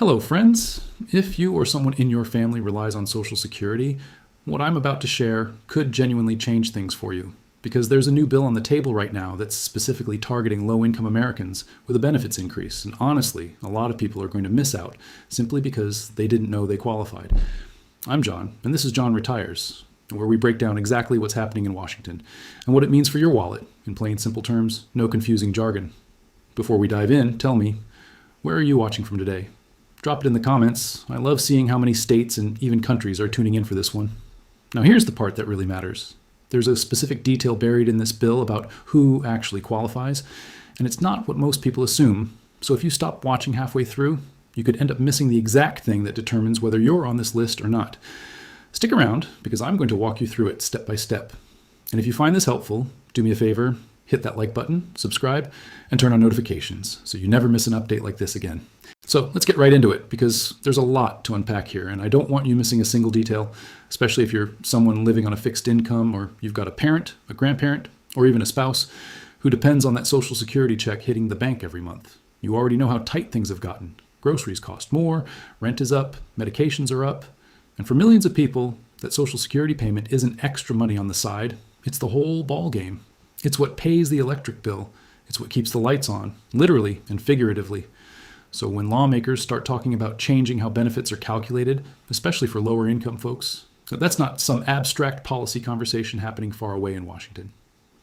Hello, friends. If you or someone in your family relies on Social Security, what I'm about to share could genuinely change things for you, because there's a new bill on the table right now that's specifically targeting low-income Americans with a benefits increase. And honestly, a lot of people are going to miss out simply because they didn't know they qualified. I'm John, and this is John Retires, where we break down exactly what's happening in Washington and what it means for your wallet. In plain, simple terms, no confusing jargon. Before we dive in, tell me, where are you watching from today? Drop it in the comments. I love seeing how many states and even countries are tuning in for this one. Now here's the part that really matters. There's a specific detail buried in this bill about who actually qualifies, and it's not what most people assume. So if you stop watching halfway through, you could end up missing the exact thing that determines whether you're on this list or not. Stick around, because I'm going to walk you through it step by step. And if you find this helpful, do me a favor, hit that like button, subscribe, and turn on notifications so you never miss an update like this again. So let's get right into it, because there's a lot to unpack here, and I don't want you missing a single detail, especially if you're someone living on a fixed income, or you've got a parent, a grandparent, or even a spouse who depends on that Social Security check hitting the bank every month. You already know how tight things have gotten. Groceries cost more, rent is up, medications are up, and for millions of people, that Social Security payment isn't extra money on the side, it's the whole ball game. It's what pays the electric bill. It's what keeps the lights on, literally and figuratively. So when lawmakers start talking about changing how benefits are calculated, especially for lower income folks, that's not some abstract policy conversation happening far away in Washington.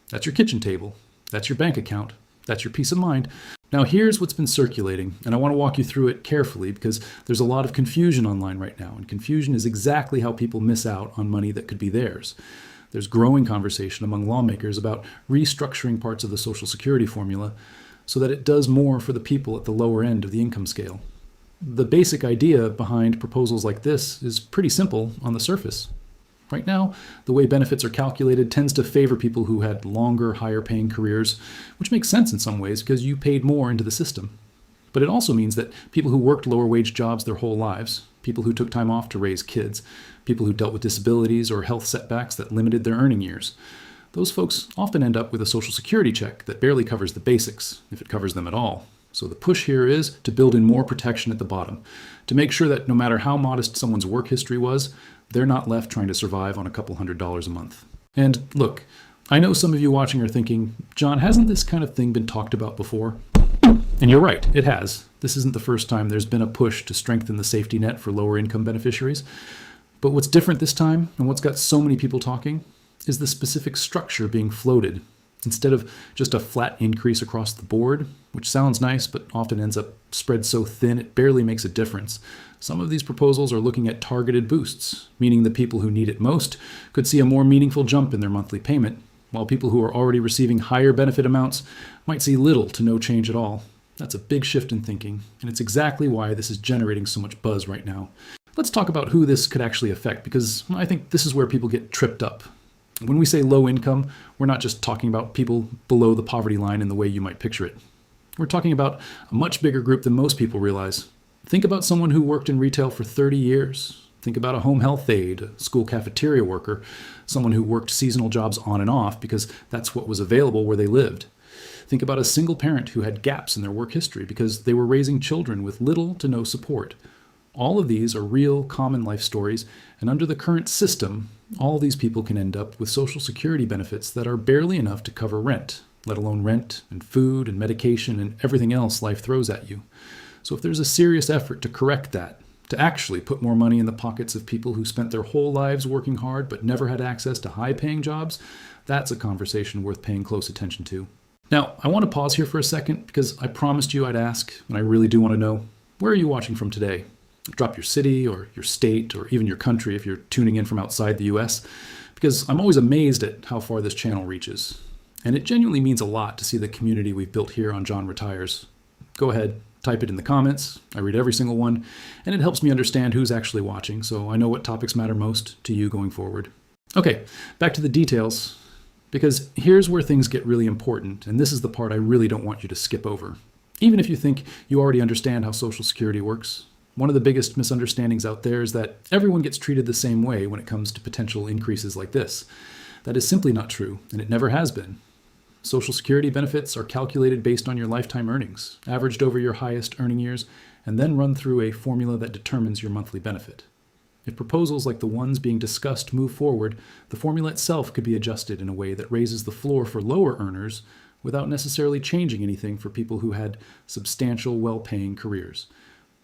That's your kitchen table. That's your bank account. That's your peace of mind. Now here's what's been circulating, and I want to walk you through it carefully because there's a lot of confusion online right now, and confusion is exactly how people miss out on money that could be theirs. There's growing conversation among lawmakers about restructuring parts of the Social Security formula so that it does more for the people at the lower end of the income scale. The basic idea behind proposals like this is pretty simple on the surface. Right now, the way benefits are calculated tends to favor people who had longer, higher-paying careers, which makes sense in some ways because you paid more into the system. But it also means that people who worked lower-wage jobs their whole lives, people who took time off to raise kids, people who dealt with disabilities or health setbacks that limited their earning years, those folks often end up with a Social Security check that barely covers the basics, if it covers them at all. So the push here is to build in more protection at the bottom, to make sure that no matter how modest someone's work history was, they're not left trying to survive on a couple $100s a month. And look, I know some of you watching are thinking, John, hasn't this kind of thing been talked about before? And you're right, it has. This isn't the first time there's been a push to strengthen the safety net for lower income beneficiaries. But what's different this time, and what's got so many people talking, is the specific structure being floated. Instead of just a flat increase across the board, which sounds nice but often ends up spread so thin it barely makes a difference, some of these proposals are looking at targeted boosts, meaning the people who need it most could see a more meaningful jump in their monthly payment, while people who are already receiving higher benefit amounts might see little to no change at all. That's a big shift in thinking, and it's exactly why this is generating so much buzz right now. Let's talk about who this could actually affect, because I think this is where people get tripped up. When we say low income, we're not just talking about people below the poverty line in the way you might picture it. We're talking about a much bigger group than most people realize. Think about someone who worked in retail for 30 years. Think about a home health aide, a school cafeteria worker, someone who worked seasonal jobs on and off because that's what was available where they lived. Think about a single parent who had gaps in their work history because they were raising children with little to no support. All of these are real, common life stories, and under the current system, all these people can end up with Social Security benefits that are barely enough to cover rent, let alone rent and food and medication and everything else life throws at you. So if there's a serious effort to correct that, to actually put more money in the pockets of people who spent their whole lives working hard but never had access to high-paying jobs, that's a conversation worth paying close attention to. Now, I want to pause here for a second because I promised you I'd ask, and I really do want to know, where are you watching from today? Drop your city or your state or even your country if you're tuning in from outside the US, because I'm always amazed at how far this channel reaches. And it genuinely means a lot to see the community we've built here on John Retires. Go ahead, type it in the comments. I read every single one, and it helps me understand who's actually watching, so I know what topics matter most to you going forward. Okay, back to the details, because here's where things get really important, and this is the part I really don't want you to skip over. Even if you think you already understand how Social Security works, one of the biggest misunderstandings out there is that everyone gets treated the same way when it comes to potential increases like this. That is simply not true, and it never has been. Social Security benefits are calculated based on your lifetime earnings, averaged over your highest earning years, and then run through a formula that determines your monthly benefit. If proposals like the ones being discussed move forward, the formula itself could be adjusted in a way that raises the floor for lower earners without necessarily changing anything for people who had substantial, well-paying careers.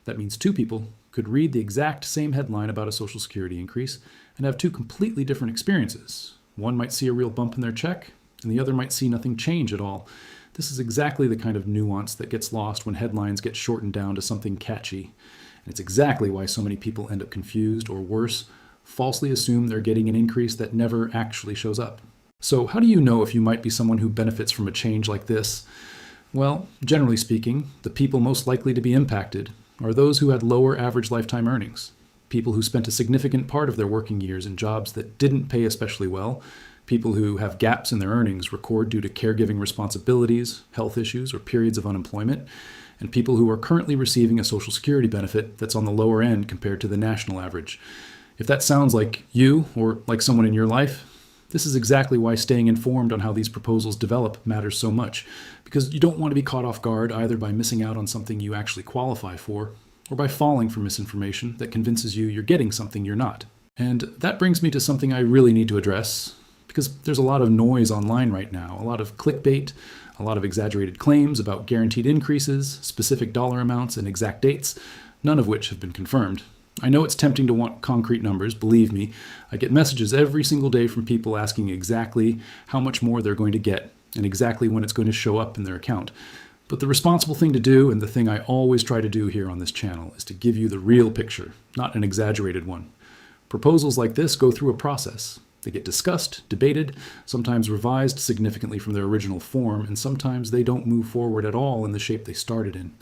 That means two people could read the exact same headline about a Social Security increase and have two completely different experiences. One might see a real bump in their check, and the other might see nothing change at all. This is exactly the kind of nuance that gets lost when headlines get shortened down to something catchy. And it's exactly why so many people end up confused, or worse, falsely assume they're getting an increase that never actually shows up. So how do you know if you might be someone who benefits from a change like this? Well, generally speaking, the people most likely to be impacted are those who had lower average lifetime earnings, people who spent a significant part of their working years in jobs that didn't pay especially well, people who have gaps in their earnings record due to caregiving responsibilities, health issues, or periods of unemployment, and people who are currently receiving a Social Security benefit that's on the lower end compared to the national average. If that sounds like you or like someone in your life, this is exactly why staying informed on how these proposals develop matters so much, because you don't want to be caught off guard either by missing out on something you actually qualify for, or by falling for misinformation that convinces you you're getting something you're not. And that brings me to something I really need to address, because there's a lot of noise online right now, a lot of clickbait, a lot of exaggerated claims about guaranteed increases, specific dollar amounts, and exact dates, none of which have been confirmed. I know it's tempting to want concrete numbers, believe me. I get messages every single day from people asking exactly how much more they're going to get and exactly when it's going to show up in their account. But the responsible thing to do, and the thing I always try to do here on this channel, is to give you the real picture, not an exaggerated one. Proposals like this go through a process. They get discussed, debated, sometimes revised significantly from their original form, and sometimes they don't move forward at all in the shape they started in.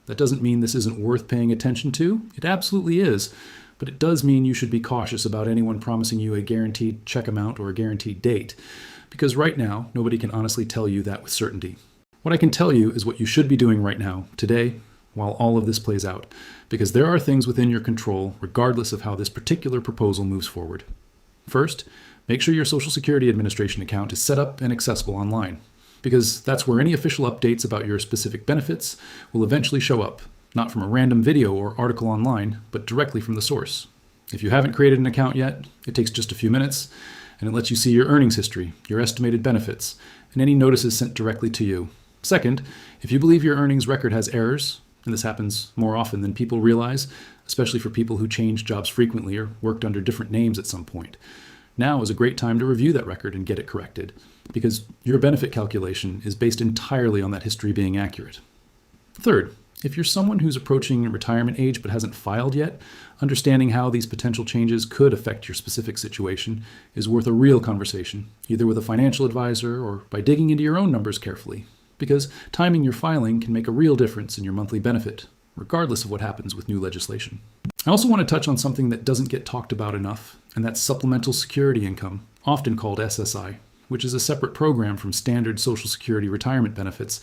That doesn't mean this isn't worth paying attention to. It absolutely is. But it does mean you should be cautious about anyone promising you a guaranteed check amount or a guaranteed date, because right now, nobody can honestly tell you that with certainty. What I can tell you is what you should be doing right now, today, while all of this plays out, because there are things within your control, regardless of how this particular proposal moves forward. First, make sure your Social Security Administration account is set up and accessible online, because that's where any official updates about your specific benefits will eventually show up, not from a random video or article online, but directly from the source. If you haven't created an account yet, it takes just a few minutes, and it lets you see your earnings history, your estimated benefits, and any notices sent directly to you. Second, if you believe your earnings record has errors, and this happens more often than people realize, especially for people who change jobs frequently or worked under different names at some point, now is a great time to review that record and get it corrected, because your benefit calculation is based entirely on that history being accurate. Third, if you're someone who's approaching retirement age but hasn't filed yet, understanding how these potential changes could affect your specific situation is worth a real conversation, either with a financial advisor or by digging into your own numbers carefully, because timing your filing can make a real difference in your monthly benefit, regardless of what happens with new legislation. I also want to touch on something that doesn't get talked about enough, and that's supplemental security income, often called SSI, which is a separate program from standard Social Security retirement benefits,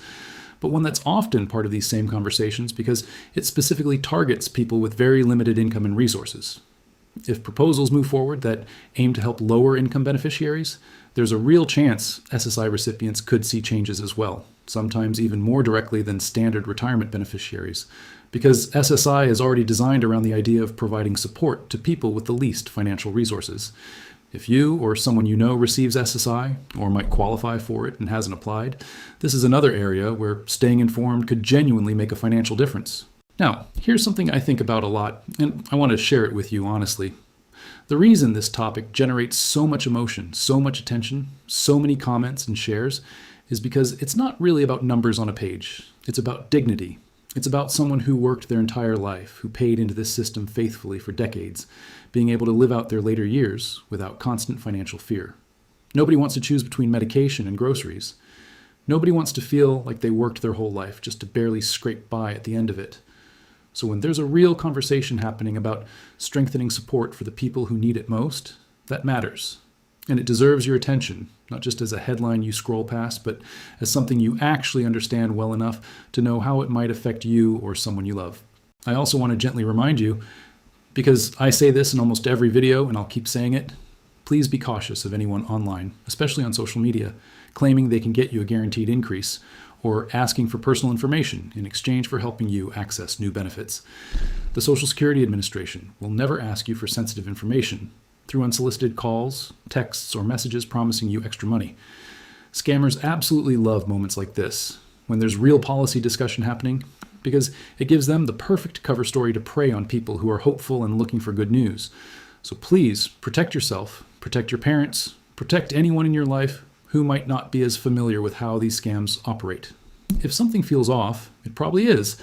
but one that's often part of these same conversations because it specifically targets people with very limited income and resources. If proposals move forward that aim to help lower income beneficiaries, there's a real chance SSI recipients could see changes as well, sometimes even more directly than standard retirement beneficiaries, because SSI is already designed around the idea of providing support to people with the least financial resources. If you or someone you know receives SSI, or might qualify for it and hasn't applied, this is another area where staying informed could genuinely make a financial difference. Now, here's something I think about a lot, and I want to share it with you honestly. The reason this topic generates so much emotion, so much attention, so many comments and shares, is because it's not really about numbers on a page. It's about dignity. It's about someone who worked their entire life, who paid into this system faithfully for decades, being able to live out their later years without constant financial fear. Nobody wants to choose between medication and groceries. Nobody wants to feel like they worked their whole life just to barely scrape by at the end of it. So when there's a real conversation happening about strengthening support for the people who need it most, that matters. And it deserves your attention, not just as a headline you scroll past, but as something you actually understand well enough to know how it might affect you or someone you love. I also want to gently remind you, because I say this in almost every video and I'll keep saying it, please be cautious of anyone online, especially on social media, claiming they can get you a guaranteed increase, or asking for personal information in exchange for helping you access new benefits. The Social Security Administration will never ask you for sensitive information through unsolicited calls, texts, or messages promising you extra money. Scammers absolutely love moments like this, when there's real policy discussion happening, because it gives them the perfect cover story to prey on people who are hopeful and looking for good news. So please protect yourself, protect your parents, protect anyone in your life who might not be as familiar with how these scams operate. If something feels off, it probably is,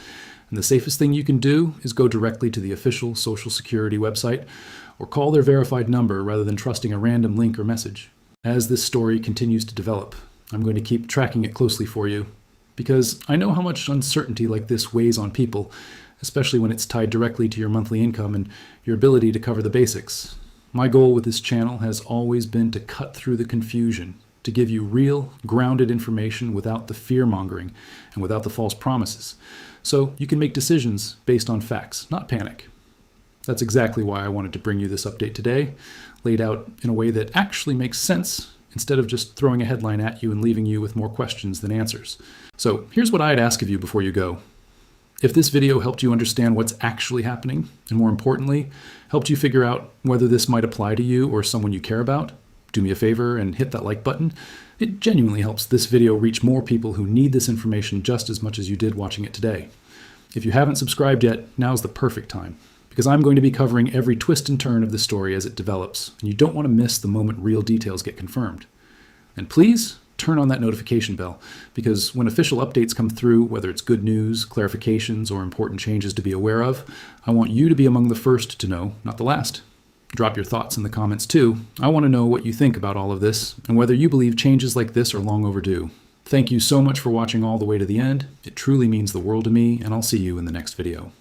and the safest thing you can do is go directly to the official Social Security website or call their verified number rather than trusting a random link or message. As this story continues to develop, I'm going to keep tracking it closely for you, because I know how much uncertainty like this weighs on people, especially when it's tied directly to your monthly income and your ability to cover the basics. My goal with this channel has always been to cut through the confusion, to give you real, grounded information without the fear-mongering and without the false promises, so you can make decisions based on facts, not panic. That's exactly why I wanted to bring you this update today, laid out in a way that actually makes sense, instead of just throwing a headline at you and leaving you with more questions than answers. So here's what I'd ask of you before you go. If this video helped you understand what's actually happening, and more importantly, helped you figure out whether this might apply to you or someone you care about, do me a favor and hit that like button. It genuinely helps this video reach more people who need this information just as much as you did watching it today. If you haven't subscribed yet, now's the perfect time, because I'm going to be covering every twist and turn of the story as it develops, and you don't want to miss the moment real details get confirmed. And please turn on that notification bell, because when official updates come through, whether it's good news, clarifications, or important changes to be aware of, I want you to be among the first to know, not the last. Drop your thoughts in the comments too. I want to know what you think about all of this, and whether you believe changes like this are long overdue. Thank you so much for watching all the way to the end. It truly means the world to me, and I'll see you in the next video.